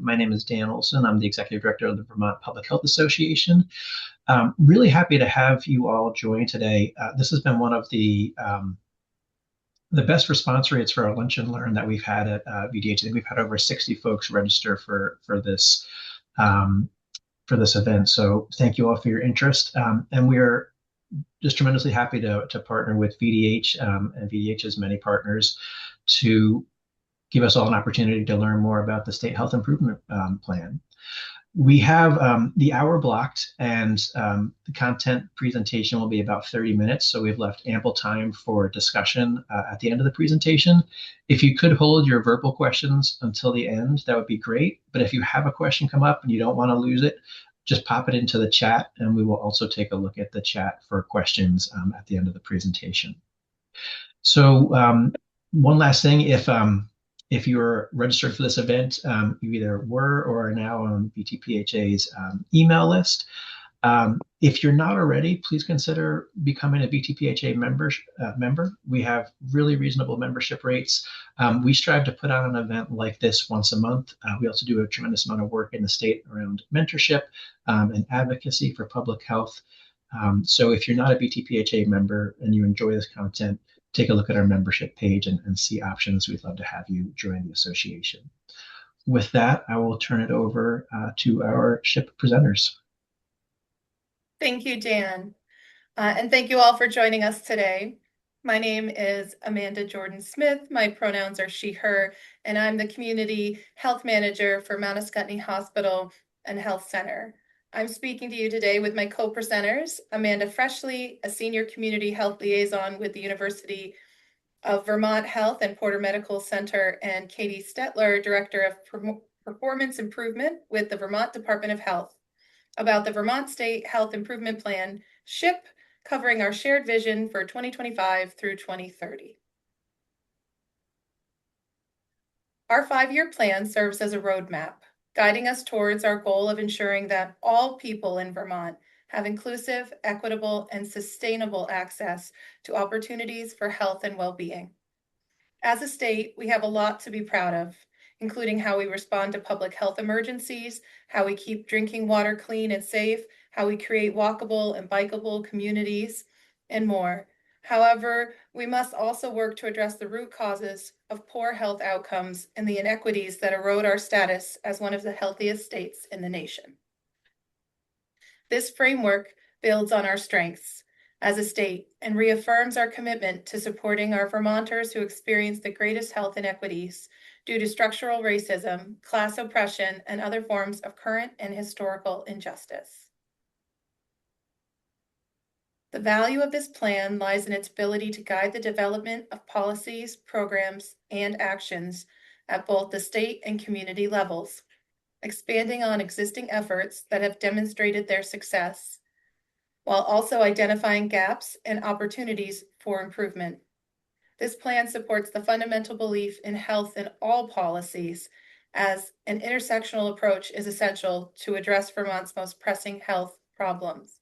My name is Dan Olson. I'm the Executive Director of the Vermont Public Health Association. Really happy to have you all join today. This has been one of the best response rates for our Lunch and Learn that we've had at VDH. I think we've had over 60 folks register um, for this event. So thank you all for your interest. And we're just tremendously happy to partner with VDH and VDH's many partners to give us all an opportunity to learn more about the state health improvement plan. We have the hour blocked, and the content presentation will be about 30 minutes. So we've left ample time for discussion at the end of the presentation. If you could hold your verbal questions until the end, that would be great. But if you have a question come up and you don't want to lose it, just pop it into the chat, and we will also take a look at the chat for questions at the end of the presentation. So one last thing, if you're registered for this event, you either were or are now on VTPHA's email list. If you're not already, please consider becoming a VTPHA member. We have really reasonable membership rates. We strive to put on an event like this once a month. We also do a tremendous amount of work in the state around mentorship and advocacy for public health. So if you're not a VTPHA member and you enjoy this content, take a look at our membership page and see options. We'd love to have you join the association. With that, I will turn it over to our SHIP presenters. Thank you, Dan. And thank you all for joining us today. My name is Amanda Jordan Smith. My pronouns are she, her, and I'm the Community Health Manager for Mount Ascutney Hospital and Health Center. I'm speaking to you today with my co-presenters, Amanda Freshley, a Senior Community Health Liaison with the University of Vermont Health and Porter Medical Center, and Katie Stetler, Director of Performance Improvement with the Vermont Department of Health, about the Vermont State Health Improvement Plan, SHIP, covering our shared vision for 2025 through 2030. Our 5-year plan serves as a roadmap, guiding us towards our goal of ensuring that all people in Vermont have inclusive, equitable, and sustainable access to opportunities for health and well-being. As a state, we have a lot to be proud of, including how we respond to public health emergencies, how we keep drinking water clean and safe, how we create walkable and bikeable communities, and more. However, we must also work to address the root causes of poor health outcomes and the inequities that erode our status as one of the healthiest states in the nation. This framework builds on our strengths as a state and reaffirms our commitment to supporting our Vermonters who experience the greatest health inequities due to structural racism, class oppression, and other forms of current and historical injustice. The value of this plan lies in its ability to guide the development of policies, programs, and actions at both the state and community levels, expanding on existing efforts that have demonstrated their success, while also identifying gaps and opportunities for improvement. This plan supports the fundamental belief in health in all policies, as an intersectional approach is essential to address Vermont's most pressing health problems.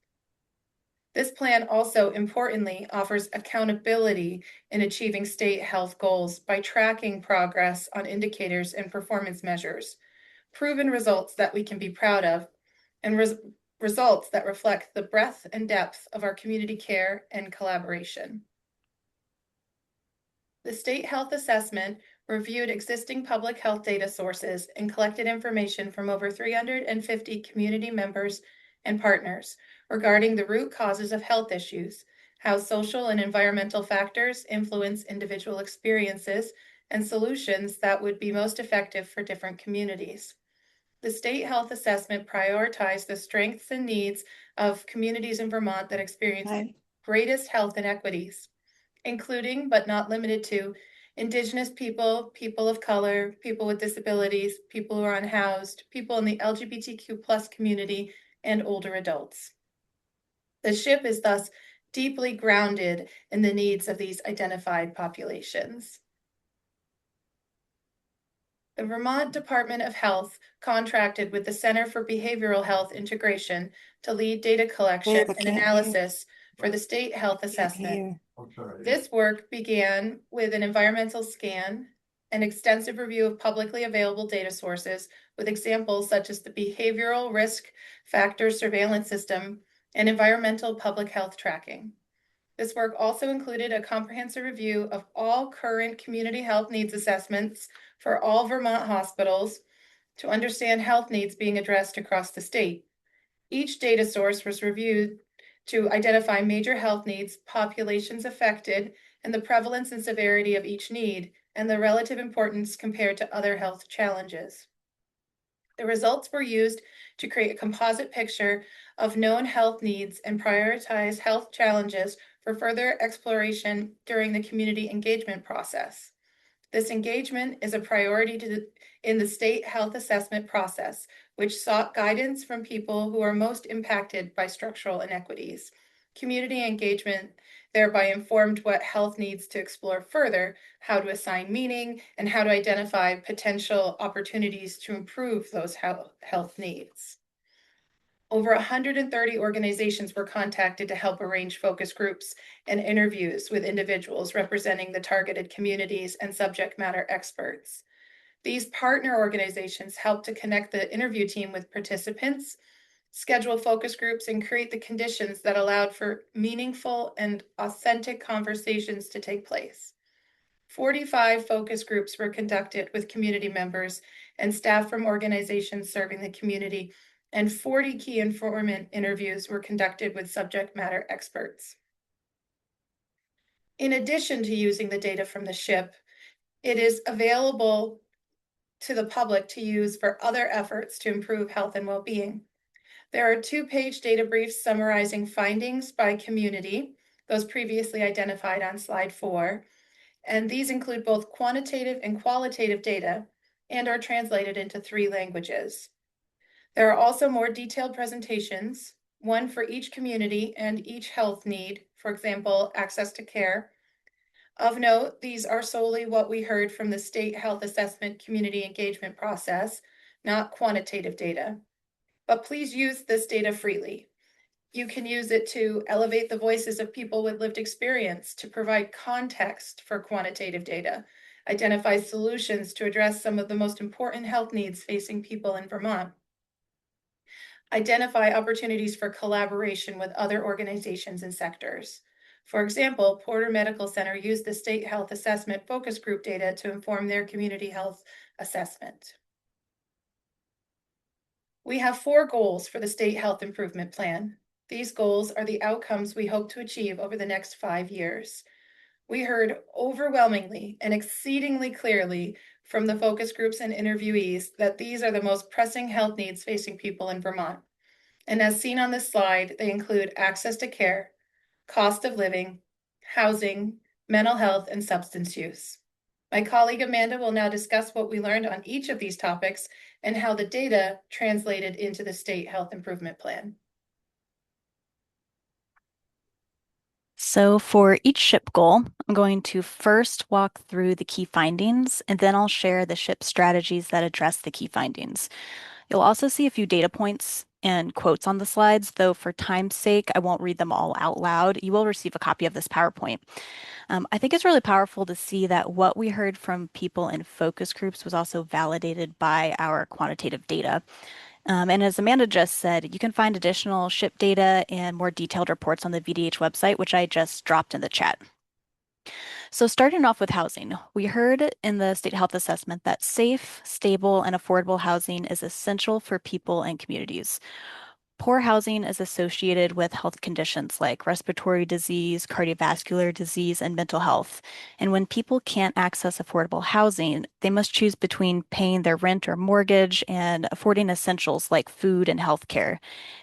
This plan also importantly offers accountability in achieving state health goals by tracking progress on indicators and performance measures, proven results that we can be proud of, and results that reflect the breadth and depth of our community care and collaboration. The State Health Assessment reviewed existing public health data sources and collected information from over 350 community members and partners regarding the root causes of health issues, how social and environmental factors influence individual experiences, and solutions that would be most effective for different communities. The State Health Assessment prioritized the strengths and needs of communities in Vermont that experience greatest health inequities, including but not limited to Indigenous people, people of color, people with disabilities, people who are unhoused, people in the LGBTQ+ community, and older adults. The SHIP is thus deeply grounded in the needs of these identified populations. The Vermont Department of Health contracted with the Center for Behavioral Health Integration to lead data collection and analysis for the State Health Assessment. This work began with an environmental scan, an extensive review of publicly available data sources, with examples such as the behavioral risk factor surveillance system and environmental public health tracking. This work also included a comprehensive review of all current community health needs assessments for all Vermont hospitals to understand health needs being addressed across the state. Each data source was reviewed to identify major health needs, populations affected, and the prevalence and severity of each need, and the relative importance compared to other health challenges. The results were used to create a composite picture of known health needs and prioritize health challenges for further exploration during the community engagement process. This engagement is a priority in the state health assessment process, which sought guidance from people who are most impacted by structural inequities. Community engagement thereby informed what health needs to explore further, how to assign meaning, and how to identify potential opportunities to improve those health needs. Over 130 organizations were contacted to help arrange focus groups and interviews with individuals representing the targeted communities and subject matter experts. These partner organizations helped to connect the interview team with participants, schedule focus groups, and create the conditions that allowed for meaningful and authentic conversations to take place. 45 focus groups were conducted with community members and staff from organizations serving the community, and 40 key informant interviews were conducted with subject matter experts. In addition to using the data from the SHIP, it is available to the public to use for other efforts to improve health and well-being. There are 2-page data briefs summarizing findings by community, those previously identified on slide 4, and these include both quantitative and qualitative data and are translated into 3 languages. There are also more detailed presentations, one for each community and each health need, for example, access to care. Of note, these are solely what we heard from the state health assessment community engagement process, not quantitative data. But please use this data freely. You can use it to elevate the voices of people with lived experience, to provide context for quantitative data, identify solutions to address some of the most important health needs facing people in Vermont, identify opportunities for collaboration with other organizations and sectors. For example, Porter Medical Center used the state health assessment focus group data to inform their community health assessment. We have 4 goals for the State Health Improvement Plan. These goals are the outcomes we hope to achieve over the next 5 years. We heard overwhelmingly and exceedingly clearly from the focus groups and interviewees that these are the most pressing health needs facing people in Vermont. And as seen on this slide, they include access to care, cost of living, housing, mental health, and substance use. My colleague Amanda will now discuss what we learned on each of these topics and how the data translated into the State Health Improvement Plan. So for each SHIP goal, I'm going to first walk through the key findings, and then I'll share the SHIP strategies that address the key findings. You'll also see a few data points and quotes on the slides, though for time's sake, I won't read them all out loud. You will receive a copy of this PowerPoint. I think it's really powerful to see that what we heard from people in focus groups was also validated by our quantitative data. And as Amanda just said, you can find additional SHIP data and more detailed reports on the VDH website, which I just dropped in the chat. So starting off with housing, we heard in the state health assessment that safe, stable, and affordable housing is essential for people and communities. Poor housing is associated with health conditions like respiratory disease, cardiovascular disease, and mental health. And when people can't access affordable housing, they must choose between paying their rent or mortgage and affording essentials like food and healthcare.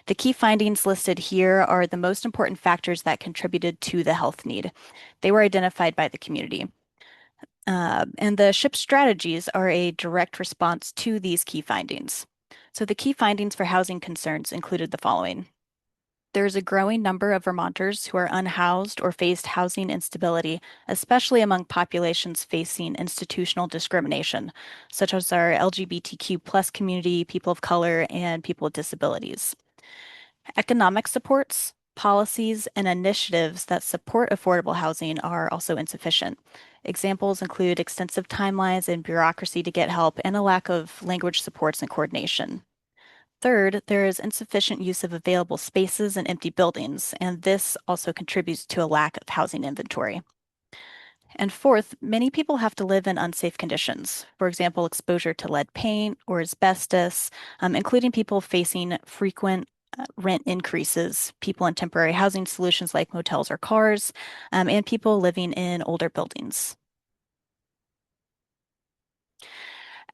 The key findings listed here are the most important factors that contributed to the health need. They were identified by the community. And the SHIP strategies are a direct response to these key findings. So the key findings for housing concerns included the following. There's a growing number of Vermonters who are unhoused or faced housing instability, especially among populations facing institutional discrimination, such as our LGBTQ plus community, people of color, and people with disabilities. Economic supports policies and initiatives that support affordable housing are also insufficient. Examples include extensive timelines and bureaucracy to get help and a lack of language supports and coordination. Third, there is insufficient use of available spaces and empty buildings, and this also contributes to a lack of housing inventory. And fourth, many people have to live in unsafe conditions. For example, exposure to lead paint or asbestos, including people facing frequent rent increases, people in temporary housing solutions like motels or cars, and people living in older buildings.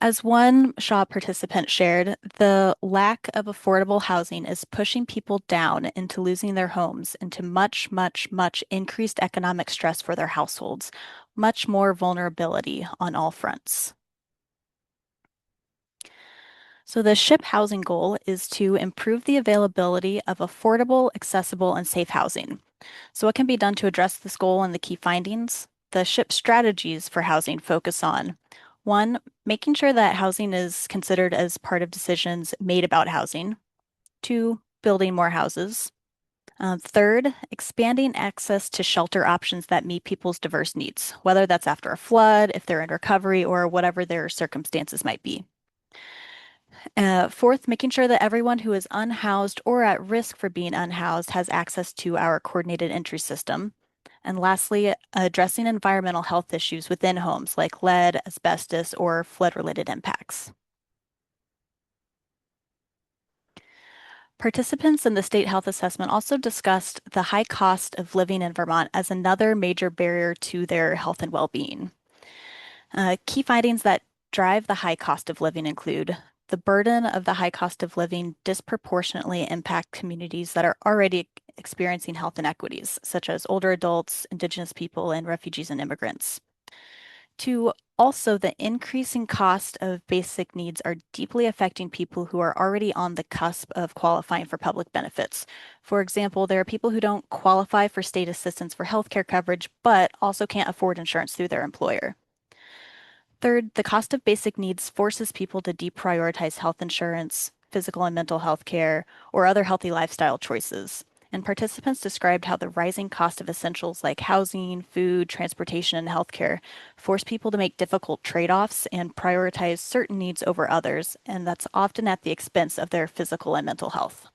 As one SHA participant shared, the lack of affordable housing is pushing people down into losing their homes, into much, much, much increased economic stress for their households, much more vulnerability on all fronts. So the SHIP housing goal is to improve the availability of affordable, accessible, and safe housing. So what can be done to address this goal and the key findings? The SHIP strategies for housing focus on one, making sure that housing is considered as part of decisions made about housing. Two, building more houses. Third, expanding access to shelter options that meet people's diverse needs, whether that's after a flood, if they're in recovery, or whatever their circumstances might be. Fourth, making sure that everyone who is unhoused or at risk for being unhoused has access to our coordinated entry system. And lastly, addressing environmental health issues within homes like lead, asbestos, or flood-related impacts. Participants in the state health assessment also discussed the high cost of living in Vermont as another major barrier to their health and well-being. Key findings that drive the high cost of living include the burden of the high cost of living disproportionately impact communities that are already experiencing health inequities, such as older adults, Indigenous people, and refugees and immigrants. Two, also the increasing cost of basic needs are deeply affecting people who are already on the cusp of qualifying for public benefits. For example, there are people who don't qualify for state assistance for healthcare coverage, but also can't afford insurance through their employer. Third, the cost of basic needs forces people to deprioritize health insurance, physical and mental health care, or other healthy lifestyle choices. And participants described how the rising cost of essentials like housing, food, transportation, and healthcare force people to make difficult trade-offs and prioritize certain needs over others, and that's often at the expense of their physical and mental health.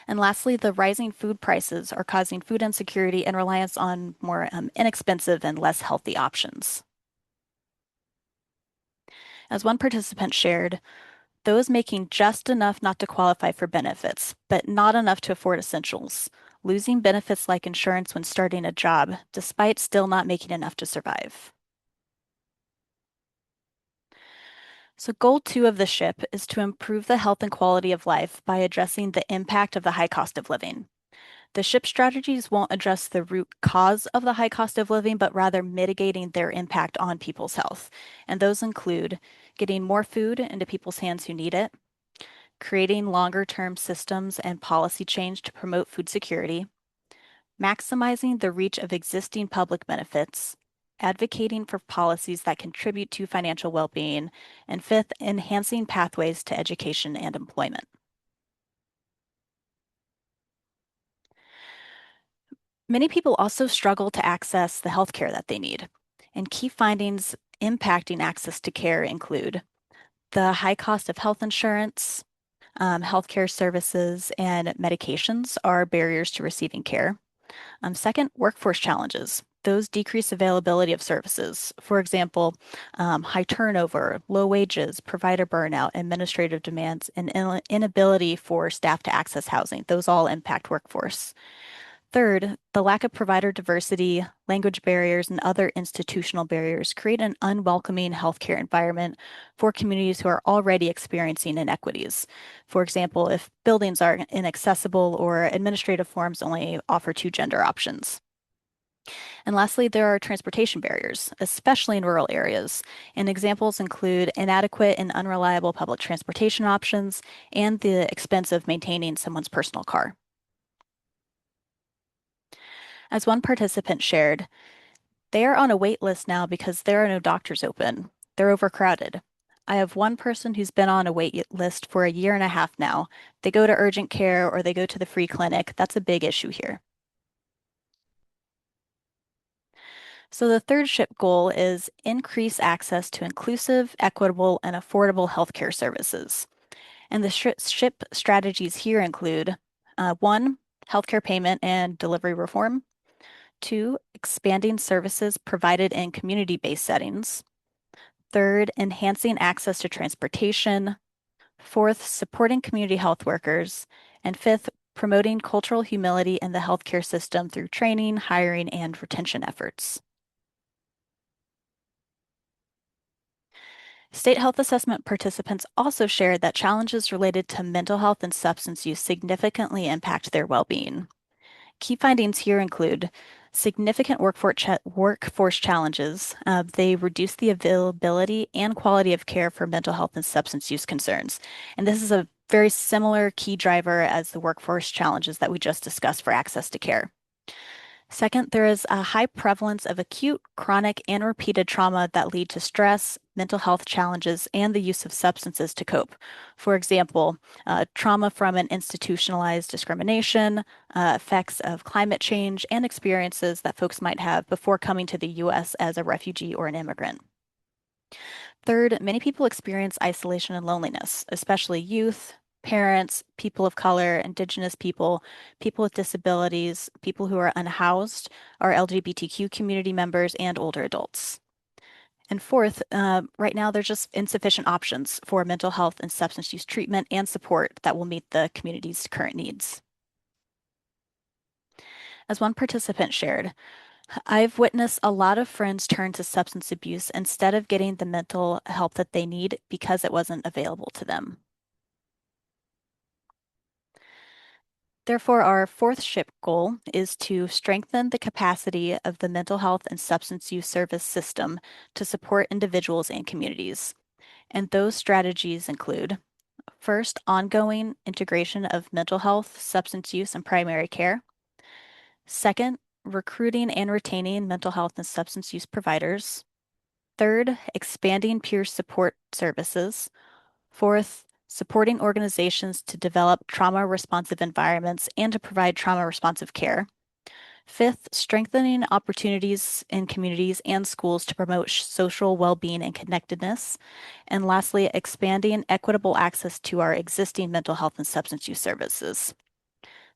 And lastly, the rising food prices are causing food insecurity and reliance on more inexpensive and less healthy options. As one participant shared, those making just enough not to qualify for benefits, but not enough to afford essentials, losing benefits like insurance when starting a job, despite still not making enough to survive. So goal 2 of the SHIP is to improve the health and quality of life by addressing the impact of the high cost of living. The SHIP strategies won't address the root cause of the high cost of living, but rather mitigating their impact on people's health. And those include getting more food into people's hands who need it, creating longer-term systems and policy change to promote food security, maximizing the reach of existing public benefits, advocating for policies that contribute to financial well-being, and fifth, enhancing pathways to education and employment. Many people also struggle to access the healthcare that they need, and key findings impacting access to care include the high cost of health insurance, healthcare services, and medications are barriers to receiving care. Second, workforce challenges. Those decrease availability of services. For example, high turnover, low wages, provider burnout, administrative demands, and inability for staff to access housing. Those all impact workforce. Third, the lack of provider diversity, language barriers, and other institutional barriers create an unwelcoming healthcare environment for communities who are already experiencing inequities. For example, if buildings are inaccessible or administrative forms only offer two gender options. And lastly, there are transportation barriers, especially in rural areas. And examples include inadequate and unreliable public transportation options and the expense of maintaining someone's personal car. As one participant shared, they are on a wait list now because there are no doctors open. They're overcrowded. I have one person who's been on a wait list for a year and a half now. They go to urgent care or they go to the free clinic. That's a big issue here. So the third SHIP goal is increase access to inclusive, equitable, and affordable healthcare services. And the SHIP strategies here include one, healthcare payment and delivery reform, two, expanding services provided in community-based settings, third, enhancing access to transportation, fourth, supporting community health workers, and fifth, promoting cultural humility in the healthcare system through training, hiring, and retention efforts. State health assessment participants also shared that challenges related to mental health and substance use significantly impact their well-being. Key findings here include significant workforce challenges. They reduce the availability and quality of care for mental health and substance use concerns. And this is a very similar key driver as the workforce challenges that we just discussed for access to care. Second, there is a high prevalence of acute, chronic, and repeated trauma that lead to stress, mental health challenges, and the use of substances to cope. For example, trauma from an institutionalized discrimination, effects of climate change, and experiences that folks might have before coming to the U.S. as a refugee or an immigrant. Third, many people experience isolation and loneliness, especially youth, parents, people of color, indigenous people, people with disabilities, people who are unhoused, our LGBTQ community members, and older adults. And fourth, right now there's just insufficient options for mental health and substance use treatment and support that will meet the community's current needs. As one participant shared, I've witnessed a lot of friends turn to substance abuse instead of getting the mental help that they need because it wasn't available to them. Therefore, our fourth SHIP goal is to strengthen the capacity of the mental health and substance use service system to support individuals and communities. And those strategies include, first, ongoing integration of mental health, substance use, and primary care. Second, recruiting and retaining mental health and substance use providers. Third, expanding peer support services. Fourth, supporting organizations to develop trauma responsive environments and to provide trauma responsive care. Fifth, strengthening opportunities in communities and schools to promote social well-being and connectedness. And lastly, expanding equitable access to our existing mental health and substance use services.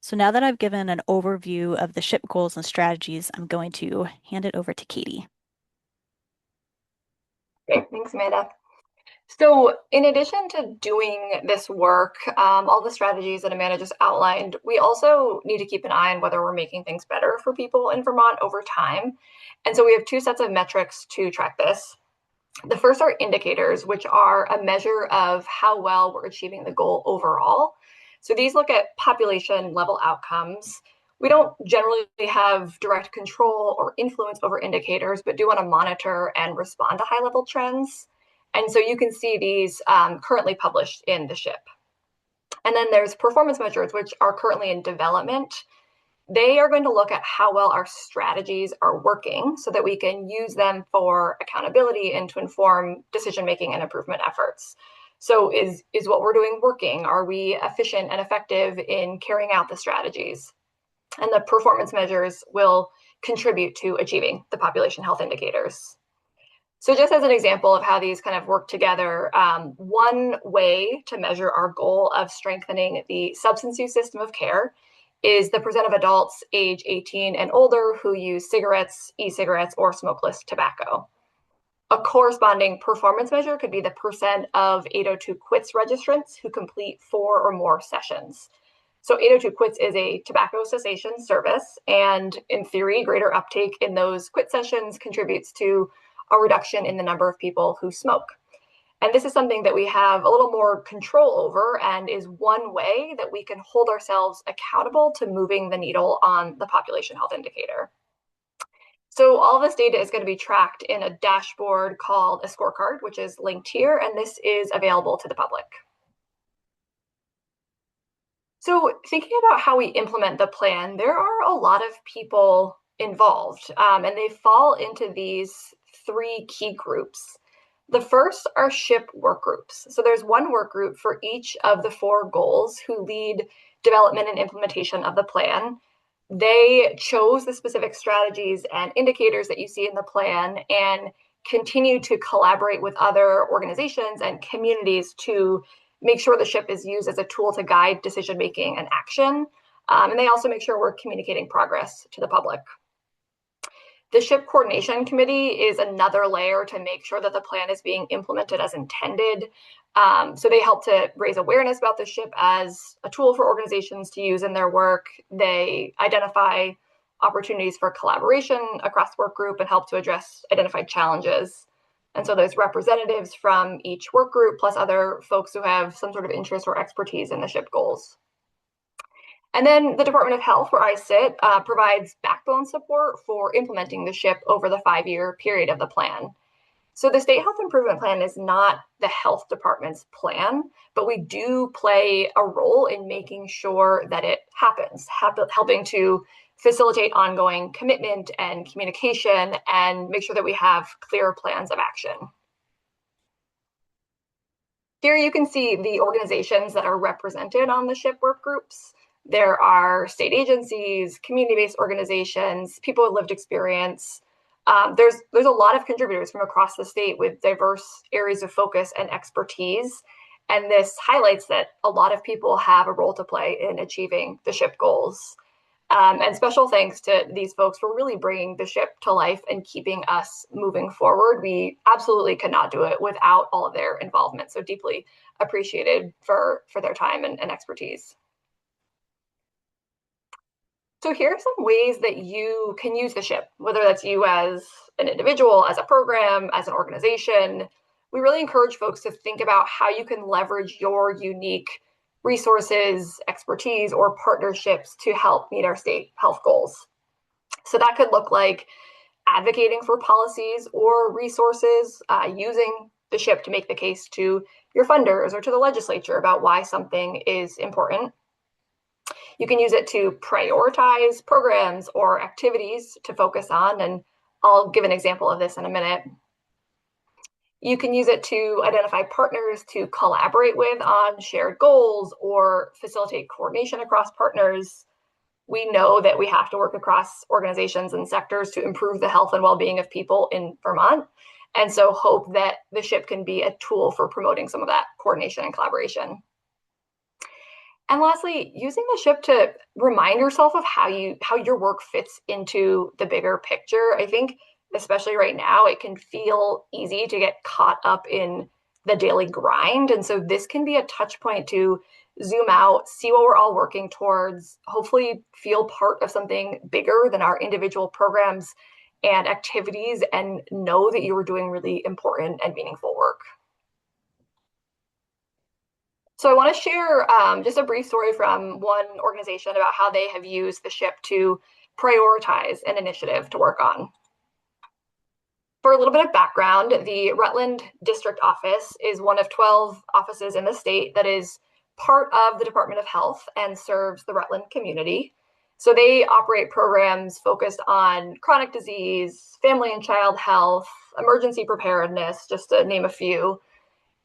So now that I've given an overview of the SHIP goals and strategies, I'm going to hand it over to Katie. Great, thanks, Amanda. So in addition to doing this work, all the strategies that Amanda just outlined, we also need to keep an eye on whether we're making things better for people in Vermont over time. And so we have two sets of metrics to track this. The first are indicators, which are a measure of how well we're achieving the goal overall. So these look at population level outcomes. We don't generally have direct control or influence over indicators, but do want to monitor and respond to high level trends. And so you can see these currently published in the SHIP. And then there's performance measures, which are currently in development. They are going to look at how well our strategies are working so that we can use them for accountability and to inform decision-making and improvement efforts. So is what we're doing working? Are we efficient and effective in carrying out the strategies? And the performance measures will contribute to achieving the population health indicators. So just as an example of how these kind of work together, one way to measure our goal of strengthening the substance use system of care is the percent of adults age 18 and older who use cigarettes, e-cigarettes, or smokeless tobacco. A corresponding performance measure could be the percent of 802 quits registrants who complete 4 or more sessions. So 802 quits is a tobacco cessation service, and in theory, greater uptake in those quit sessions contributes to a reduction in the number of people who smoke. And this is something that we have a little more control over and is one way that we can hold ourselves accountable to moving the needle on the population health indicator. So all this data is going to be tracked in a dashboard called a scorecard, which is linked here, and this is available to the public. So thinking about how we implement the plan, there are a lot of people involved, and they fall into these 3 key groups. The first are SHIP work groups. So there's one work group for each of the 4 goals who lead development and implementation of the plan. They chose the specific strategies and indicators that you see in the plan and continue to collaborate with other organizations and communities to make sure the SHIP is used as a tool to guide decision making and action. And they also make sure we're communicating progress to the public. The SHIP Coordination Committee is another layer to make sure that the plan is being implemented as intended. So they help to raise awareness about the SHIP as a tool for organizations to use in their work. They identify opportunities for collaboration across work group and help to address identified challenges. And so there's representatives from each work group, plus other folks who have some sort of interest or expertise in the SHIP goals. And then the Department of Health, where I sit, provides backbone support for implementing the SHIP over the 5-year period of the plan. So the State Health Improvement Plan is not the health department's plan, but we do play a role in making sure that it happens, helping to facilitate ongoing commitment and communication and make sure that we have clear plans of action. Here you can see the organizations that are represented on the SHIP work groups. There are state agencies, community-based organizations, people with lived experience. There's a lot of contributors from across the state with diverse areas of focus and expertise. And this highlights that a lot of people have a role to play in achieving the SHIP goals. And special thanks to these folks for really bringing the SHIP to life and keeping us moving forward. We absolutely could not do it without all of their involvement. So deeply appreciated for their time and expertise. So here are some ways that you can use the SHIP, whether that's you as an individual, as a program, as an organization. We really encourage folks to think about how you can leverage your unique resources, expertise, or partnerships to help meet our state health goals. So that could look like advocating for policies or resources, using the SHIP to make the case to your funders or to the legislature about why something is important. You can use it to prioritize programs or activities to focus on, and I'll give an example of this in a minute. You can use it to identify partners to collaborate with on shared goals or facilitate coordination across partners. We know that we have to work across organizations and sectors to improve the health and well-being of people in Vermont, and so hope that the SHIP can be a tool for promoting some of that coordination and collaboration. And lastly, using the SHIP to remind yourself of how your work fits into the bigger picture. I think, especially right now, it can feel easy to get caught up in the daily grind. And so this can be a touch point to zoom out, see what we're all working towards, hopefully feel part of something bigger than our individual programs and activities, and know that you are doing really important and meaningful work. So I want to share just a brief story from one organization about how they have used the SHIP to prioritize an initiative to work on. For a little bit of background, the Rutland District Office is one of 12 offices in the state that is part of the Department of Health and serves the Rutland community. So they operate programs focused on chronic disease, family and child health, emergency preparedness, just to name a few.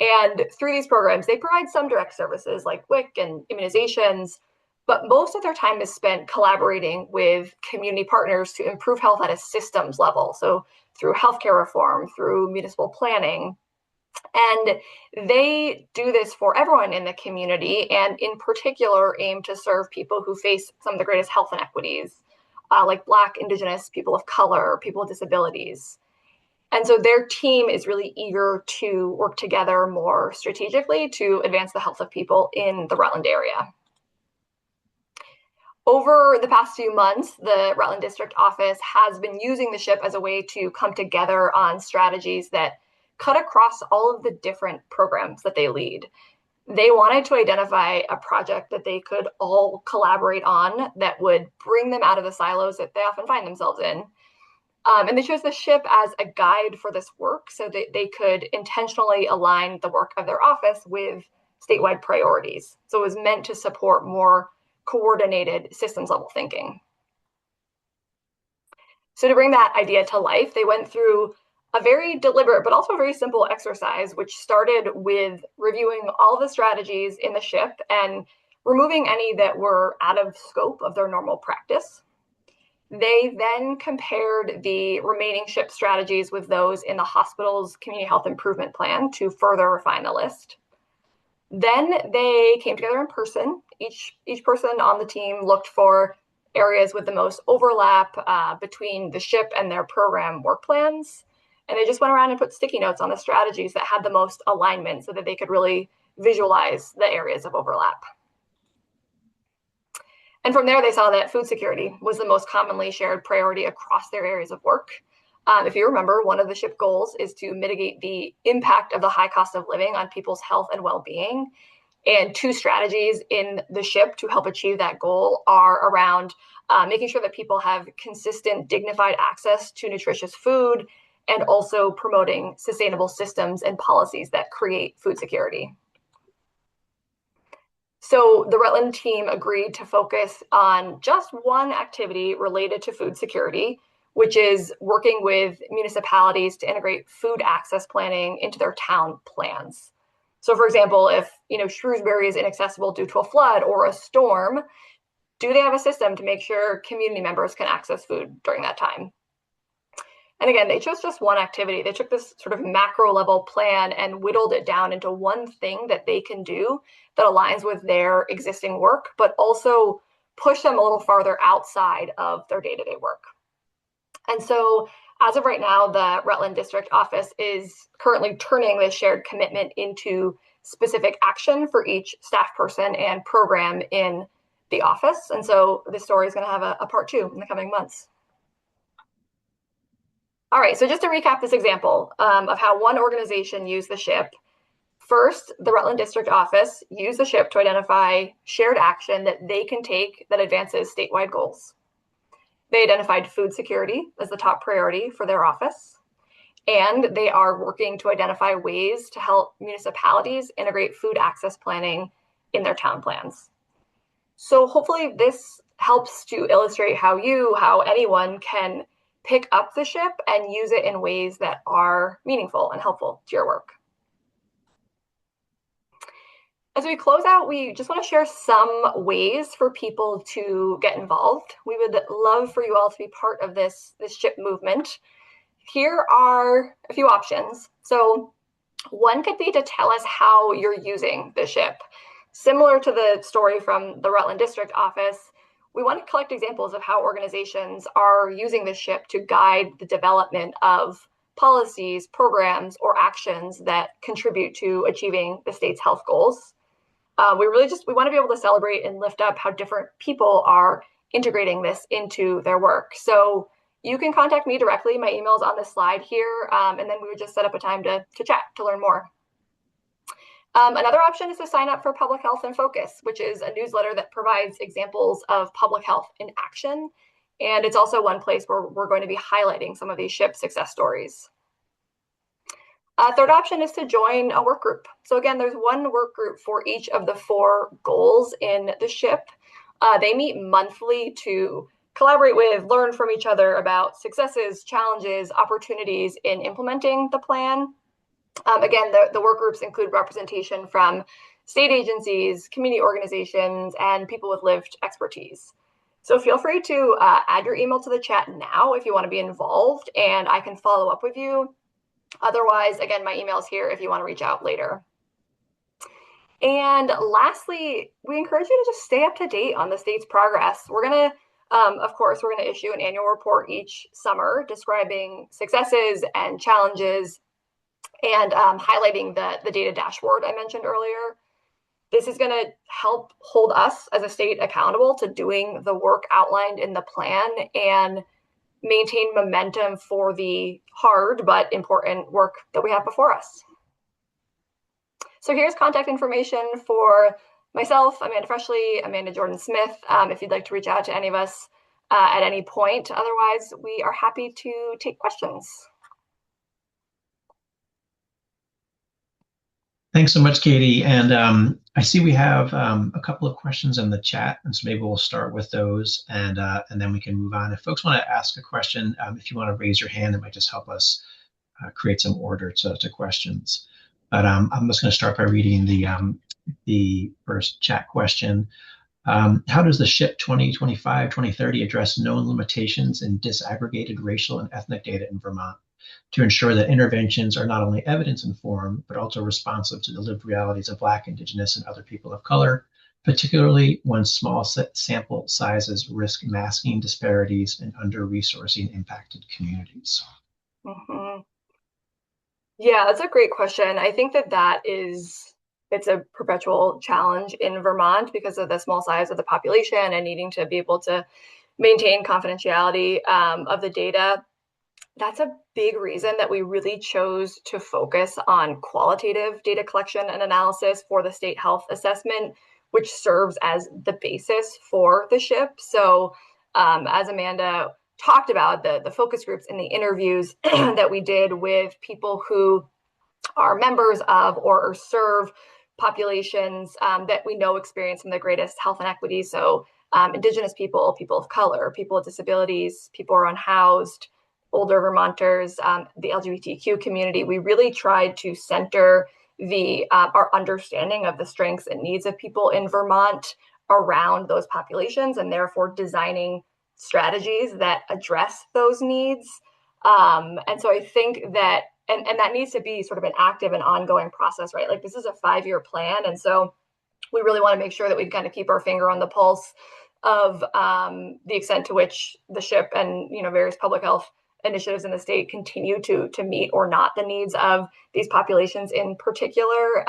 And through these programs, they provide some direct services like WIC and immunizations, but most of their time is spent collaborating with community partners to improve health at a systems level. So through healthcare reform, through municipal planning. And they do this for everyone in the community, and in particular aim to serve people who face some of the greatest health inequities, like Black, Indigenous, people of color, people with disabilities. And so their team is really eager to work together more strategically to advance the health of people in the Rutland area. Over the past few months, the Rutland District Office has been using the SHIP as a way to come together on strategies that cut across all of the different programs that they lead. They wanted to identify a project that they could all collaborate on that would bring them out of the silos that they often find themselves in. And they chose the SHIP as a guide for this work so that they could intentionally align the work of their office with statewide priorities. So it was meant to support more coordinated systems level thinking. So to bring that idea to life, they went through a very deliberate but also very simple exercise, which started with reviewing all the strategies in the ship and removing any that were out of scope of their normal practice. They then compared the remaining ship strategies with those in the hospital's community health improvement plan to further refine the list. Then they came together in person. Each person on the team looked for areas with the most overlap between the ship and their program work plans. And they just went around and put sticky notes on the strategies that had the most alignment so that they could really visualize the areas of overlap. And from there, they saw that food security was the most commonly shared priority across their areas of work. If you remember, one of the SHIP goals is to mitigate the impact of the high cost of living on people's health and well-being. And two strategies in the SHIP to help achieve that goal are around making sure that people have consistent, dignified access to nutritious food, and also promoting sustainable systems and policies that create food security. So the Rutland team agreed to focus on just one activity related to food security, which is working with municipalities to integrate food access planning into their town plans. So for example, if Shrewsbury is inaccessible due to a flood or a storm, do they have a system to make sure community members can access food during that time? And again, they chose just one activity. They took this sort of macro level plan and whittled it down into one thing that they can do that aligns with their existing work, but also push them a little farther outside of their day-to-day work. And so as of right now, the Rutland District Office is currently turning this shared commitment into specific action for each staff person and program in the office. And so this story is going to have a part 2 in the coming months. All right, so just to recap this example of how one organization used the SHIP. First, the Rutland District Office used the SHIP to identify shared action that they can take that advances statewide goals. They identified food security as the top priority for their office, and they are working to identify ways to help municipalities integrate food access planning in their town plans. So hopefully this helps to illustrate how anyone can pick up the SHIP and use it in ways that are meaningful and helpful to your work. As we close out, we just want to share some ways for people to get involved. We would love for you all to be part of this SHIP movement. Here are a few options. So one could be to tell us how you're using the SHIP. Similar to the story from the Rutland District Office, we want to collect examples of how organizations are using the SHIP to guide the development of policies, programs, or actions that contribute to achieving the state's health goals. We want to be able to celebrate and lift up how different people are integrating this into their work. So you can contact me directly. My email is on this slide here, and then we would just set up a time to chat to learn more. Another option is to sign up for Public Health in Focus, which is a newsletter that provides examples of public health in action. And it's also one place where we're going to be highlighting some of these SHIP success stories. Third option is to join a work group. So again, there's one work group for each of the 4 goals in the SHIP. They meet monthly to collaborate with, learn from each other about successes, challenges, opportunities in implementing the plan. Again, the work groups include representation from state agencies, community organizations, and people with lived expertise. So feel free to add your email to the chat now if you want to be involved, and I can follow up with you. Otherwise, again, my email is here if you want to reach out later. And lastly, we encourage you to just stay up to date on the state's progress. We're going to, of course, we're going to issue an annual report each summer describing successes and challenges and highlighting the data dashboard I mentioned earlier. This is going to help hold us as a state accountable to doing the work outlined in the plan and maintain momentum for the hard but important work that we have before us. So here's contact information for myself, Amanda Freshley, Amanda Jordan Smith, if you'd like to reach out to any of us at any point. Otherwise, we are happy to take questions. Thanks so much, Katie. And I see we have a couple of questions in the chat, and so maybe we'll start with those, and then we can move on. If folks want to ask a question, if you want to raise your hand, it might just help us create some order to questions. But I'm just going to start by reading the first chat question. How does the SHIP 2025-2030 address known limitations in disaggregated racial and ethnic data in Vermont to ensure that interventions are not only evidence-informed, but also responsive to the lived realities of Black, Indigenous, and other people of color, particularly when small sample sizes risk masking disparities and under-resourcing impacted communities? Mm-hmm. Yeah, that's a great question. I think it's a perpetual challenge in Vermont because of the small size of the population and needing to be able to maintain confidentiality of the data. That's a big reason that we really chose to focus on qualitative data collection and analysis for the state health assessment, which serves as the basis for the SHIP. So as Amanda talked about, the focus groups and the interviews that we did with people who are members of or serve populations that we know experience some of the greatest health inequities. So Indigenous people, people of color, people with disabilities, people who are unhoused, older Vermonters, the LGBTQ community. We really tried to center our understanding of the strengths and needs of people in Vermont around those populations, and therefore designing strategies that address those needs. And so I think that and that needs to be sort of an active and ongoing process, right? Like this is a 5-year plan. And so we really want to make sure that we kind of keep our finger on the pulse of the extent to which the SHIP and various public health initiatives in the state continue to meet or not the needs of these populations in particular.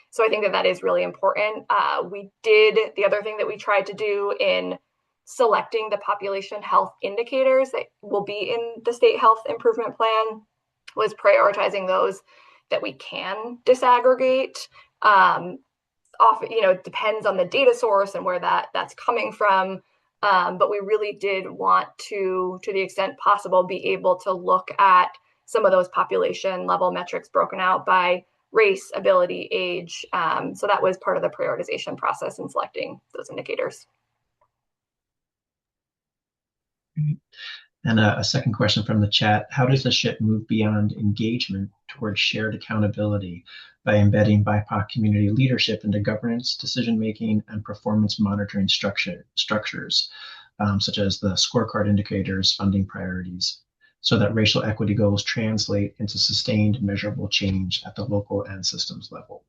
So I think that is really important. The other thing that we tried to do in selecting the population health indicators that will be in the state health improvement plan was prioritizing those that we can disaggregate. Often, it depends on the data source and where that's coming from. But we really did want to the extent possible, be able to look at some of those population level metrics broken out by race, ability, age. So that was part of the prioritization process in selecting those indicators. And a second question from the chat, how does the SHIP move beyond engagement towards shared accountability by embedding BIPOC community leadership into governance, decision-making, and performance monitoring structures, such as the scorecard indicators, funding priorities, so that racial equity goals translate into sustained measurable change at the local and systems level?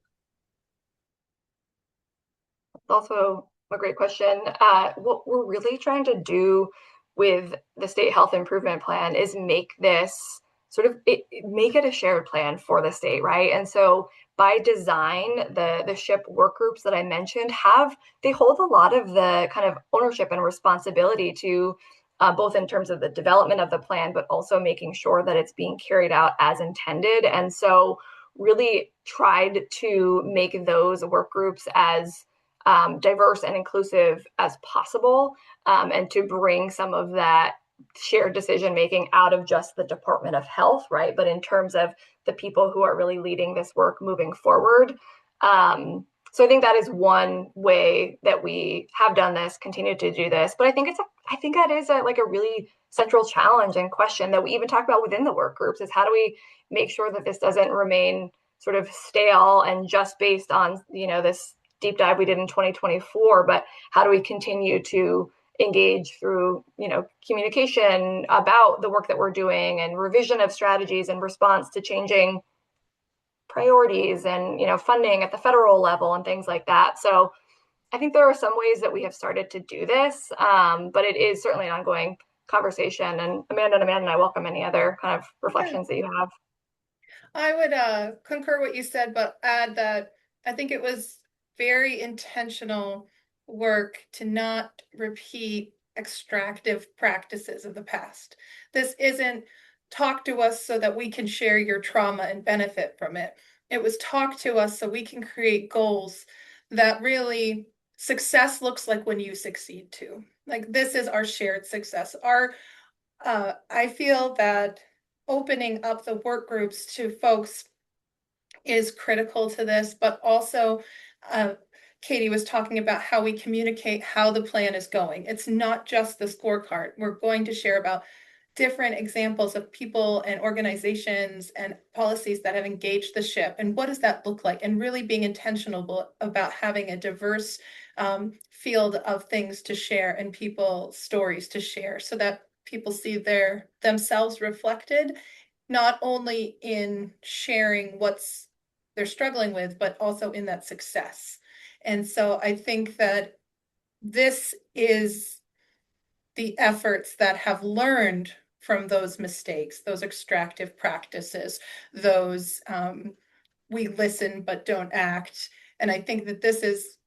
Also a great question. What we're really trying to do with the state health improvement plan is make this make it a shared plan for the state, right? And so by design, the SHIP work groups that I mentioned they hold a lot of the kind of ownership and responsibility to both in terms of the development of the plan, but also making sure that it's being carried out as intended. And so really tried to make those work groups as diverse and inclusive as possible, and to bring some of that shared decision making out of just the Department of Health, right? But in terms of the people who are really leading this work moving forward. So I think that is one way that we have done this, continue to do this. But I think that is a really central challenge and question that we even talk about within the work groups is how do we make sure that this doesn't remain sort of stale and just based on, this deep dive we did in 2024, but how do we continue to engage through, communication about the work that we're doing and revision of strategies in response to changing priorities and, funding at the federal level and things like that. So I think there are some ways that we have started to do this, but it is certainly an ongoing conversation. And Amanda and I welcome any other kind of reflections that you have. I would concur what you said, but add that I think it was very intentional work to not repeat extractive practices of the past. This isn't talk to us so that we can share your trauma and benefit from it. It was talk to us so we can create goals that really success looks like when you succeed too. Like this is our shared success. I feel that opening up the work groups to folks is critical to this, but also Katie was talking about how we communicate how the plan is going. It's not just the scorecard. We're going to share about different examples of people and organizations and policies that have engaged the ship, and what does that look like, and really being intentional about having a diverse field of things to share and people stories to share, so that people see themselves reflected, not only in sharing what's they're struggling with, but also in that success. And so I think that this is the efforts that have learned from those mistakes, those extractive practices, those we listen but don't act. And I think that this is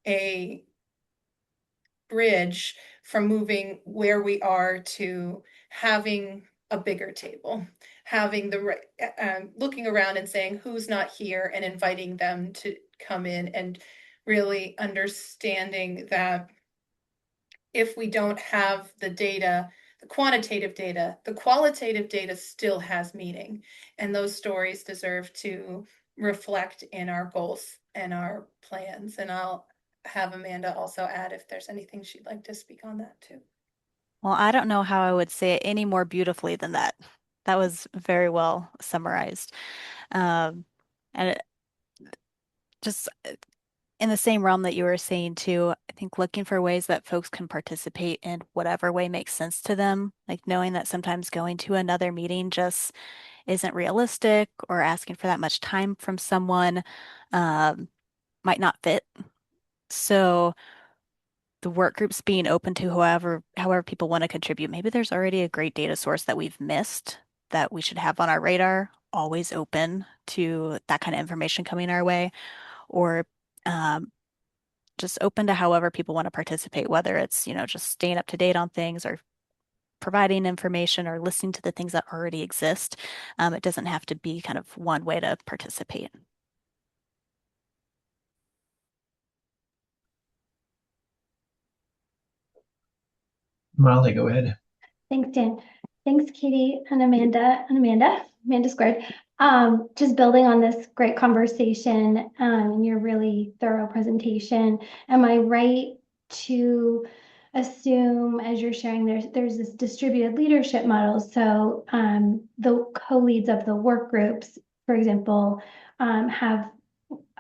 a bridge from moving where we are to having a bigger table, having the right, looking around and saying who's not here and inviting them to come in, and really understanding that if we don't have the data, the quantitative data, the qualitative data still has meaning. And those stories deserve to reflect in our goals and our plans. And I'll have Amanda also add if there's anything she'd like to speak on that too. Well, I don't know how I would say it any more beautifully than that. That was very well summarized. Um, and it, just in the same realm that you were saying too, I think looking for ways that folks can participate in whatever way makes sense to them, like knowing that sometimes going to another meeting just isn't realistic, or asking for that much time from someone um, might not fit. So the work groups being open to however people want to contribute. Maybe there's already a great data source that we've missed that we should have on our radar, always open to that kind of information coming our way, or um, just open to however people want to participate, whether it's, just staying up to date on things, or providing information, or listening to the things that already exist. It doesn't have to be kind of one way to participate. Molly, go ahead. Thanks, Dan. Thanks, Katie and Amanda squared. Just building on this great conversation and your really thorough presentation. Am I right to assume, as you're sharing, there's this distributed leadership model? So the co-leads of the work groups, for example, have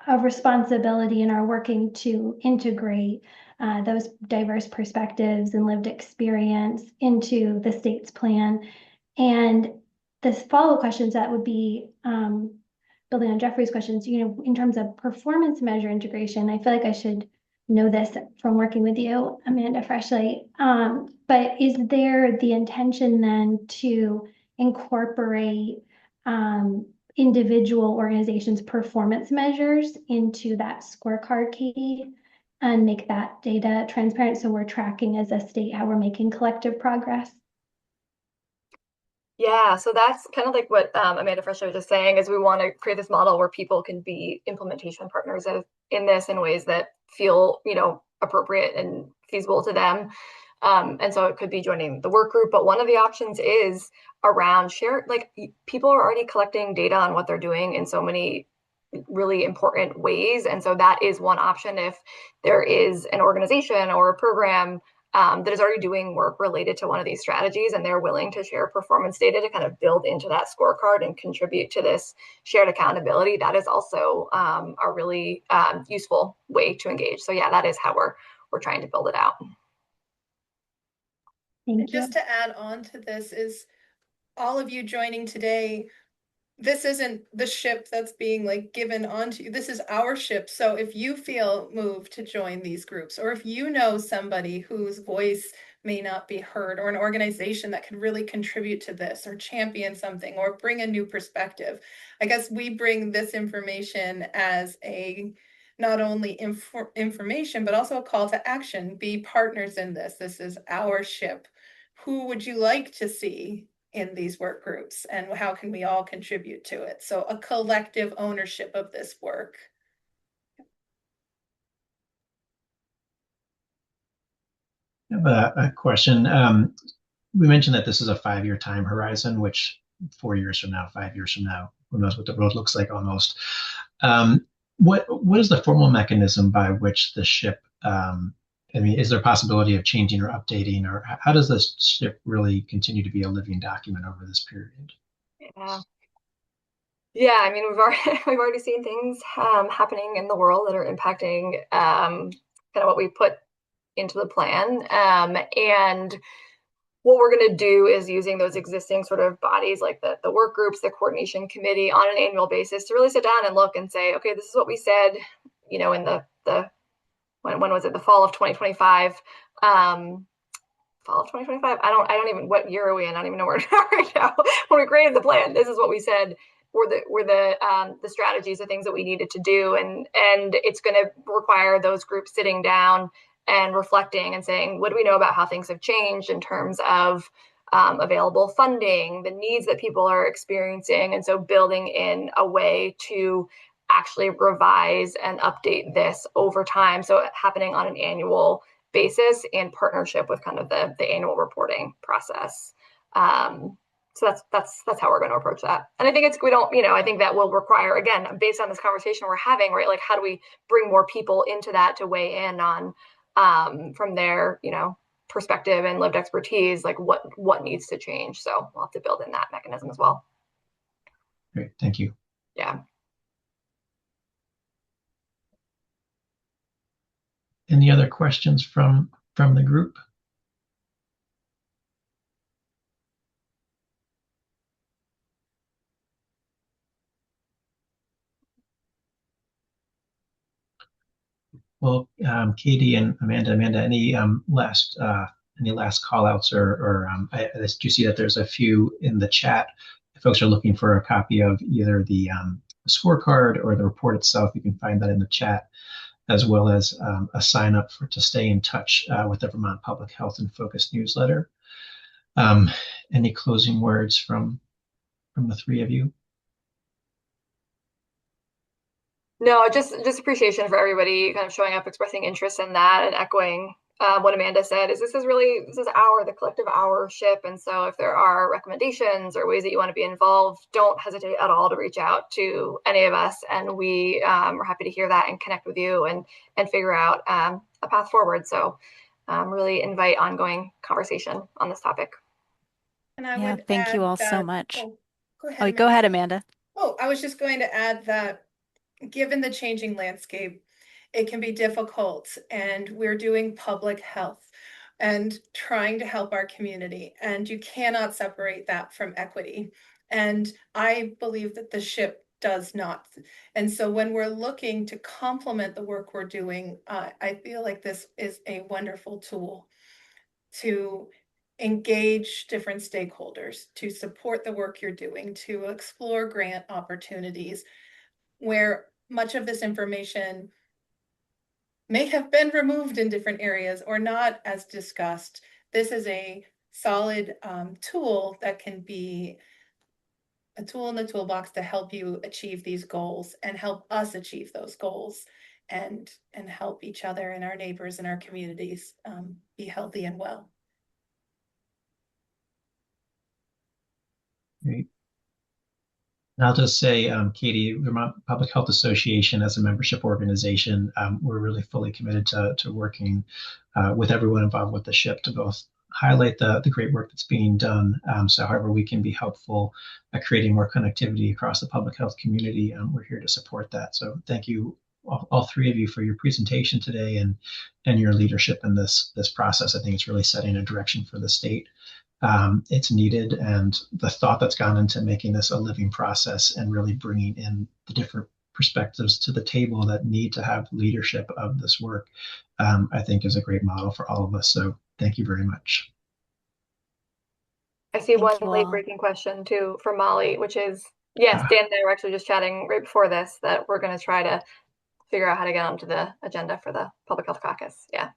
a responsibility and are working to integrate those diverse perspectives and lived experience into the state's plan. And the follow-up questions that would be building on Jeffrey's questions, in terms of performance measure integration, I feel like I should know this from working with you, Amanda, freshly. But is there the intention then to incorporate individual organizations' performance measures into that scorecard, Katie, and make that data transparent so we're tracking as a state how we're making collective progress? Yeah, so that's kind of like what Amanda Fresher was just saying, is we want to create this model where people can be implementation partners in this in ways that feel, appropriate and feasible to them. And so it could be joining the work group, but one of the options is around people are already collecting data on what they're doing in so many really important ways. And so that is one option. If there is an organization or a program that is already doing work related to one of these strategies, and they're willing to share performance data to kind of build into that scorecard and contribute to this shared accountability, that is also a really useful way to engage. So yeah, that is how we're trying to build it out. Thank you. Just to add on to this is all of you joining today, this isn't the ship that's being given onto you. This is our ship. So if you feel moved to join these groups, or if you know somebody whose voice may not be heard, or an organization that can really contribute to this, or champion something, or bring a new perspective, I guess we bring this information as a not only information, but also a call to action. Be partners in this. This is our ship. Who would you like to see in these work groups, and how can we all contribute to it? So a collective ownership of this work. I have a question. We mentioned that this is a 5-year time horizon, which 4 years from now, 5 years from now, who knows what the road looks like almost. What is the formal mechanism by which the ship I mean, is there a possibility of changing or updating, or how does this SHIP really continue to be a living document over this period? Yeah. Yeah, I mean, we've already seen things happening in the world that are impacting kind of what we put into the plan. And what we're going to do is using those existing sort of bodies like the work groups, the coordination committee on an annual basis to really sit down and look and say, okay, this is what we said, you know, in the when was it, the fall of 2025. Fall of 2025. I don't even, what year are we in? I don't even know where we are right now. When we created the plan, this is what we said were the strategies, the things that we needed to do, and it's going to require those groups sitting down and reflecting and saying, what do we know about how things have changed in terms of available funding, the needs that people are experiencing, and so building in a way to actually revise and update this over time, so happening on an annual basis in partnership with kind of the annual reporting process. So that's how we're going to approach that. And I think I think that will require, again, based on this conversation we're having, right? Like, how do we bring more people into that to weigh in on from their, perspective and lived expertise, like what needs to change. So we'll have to build in that mechanism as well. Great, thank you. Yeah. Any other questions from the group? Well, Katie and Amanda, any last call outs or I do see that there's a few in the chat. If folks are looking for a copy of either the scorecard or the report itself, you can find that in the chat, as well as a sign up to stay in touch with the Vermont Public Health and Focus newsletter. Any closing words from the three of you? No, just appreciation for everybody kind of showing up, expressing interest in that, and echoing what Amanda said. This is the collective our SHIP, and so if there are recommendations or ways that you want to be involved, don't hesitate at all to reach out to any of us, and we are happy to hear that and connect with you and figure out a path forward. So really invite ongoing conversation on this topic. And I Yeah, would thank you add all so that, much. go ahead, Oh, Amanda. go ahead, Amanda. Oh, I was just going to add that given the changing landscape, it can be difficult, and we're doing public health and trying to help our community, and you cannot separate that from equity. And I believe that the SHIP does not. And so when we're looking to complement the work we're doing, I feel like this is a wonderful tool to engage different stakeholders, to support the work you're doing, to explore grant opportunities where much of this information may have been removed in different areas or not as discussed. This is a solid tool that can be a tool in the toolbox to help you achieve these goals and help us achieve those goals, and help each other and our neighbors and our communities be healthy and well. Great. And I'll just say, Katie, Vermont Public Health Association, as a membership organization, we're really fully committed to working with everyone involved with the SHIP to both highlight the great work that's being done. So however we can be helpful at creating more connectivity across the public health community, we're here to support that. So thank you, all three of you, for your presentation today and your leadership in this process. I think it's really setting a direction for the state. It's needed, and the thought that's gone into making this a living process and really bringing in the different perspectives to the table that need to have leadership of this work, I think is a great model for all of us. So thank you very much. I see one late breaking question too from Molly, which is, yes, Dan and I were actually just chatting right before this that we're going to try to figure out how to get onto the agenda for the Public Health Caucus. Yeah.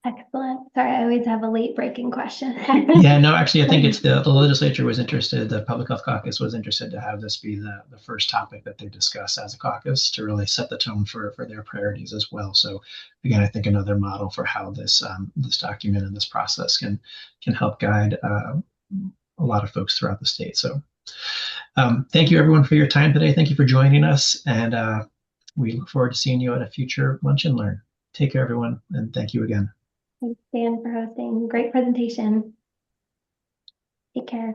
Excellent. Sorry, I always have a late breaking question. Yeah, no, actually, I think it's the legislature was interested, the Public Health Caucus was interested to have this be the first topic that they discuss as a caucus to really set the tone for their priorities as well. So again, I think another model for how this document and this process can help guide a lot of folks throughout the state. So thank you everyone for your time today. Thank you for joining us, and we look forward to seeing you at a future Lunch and Learn. Take care, everyone, and thank you again. Thanks, Dan, for hosting. Great presentation. Take care.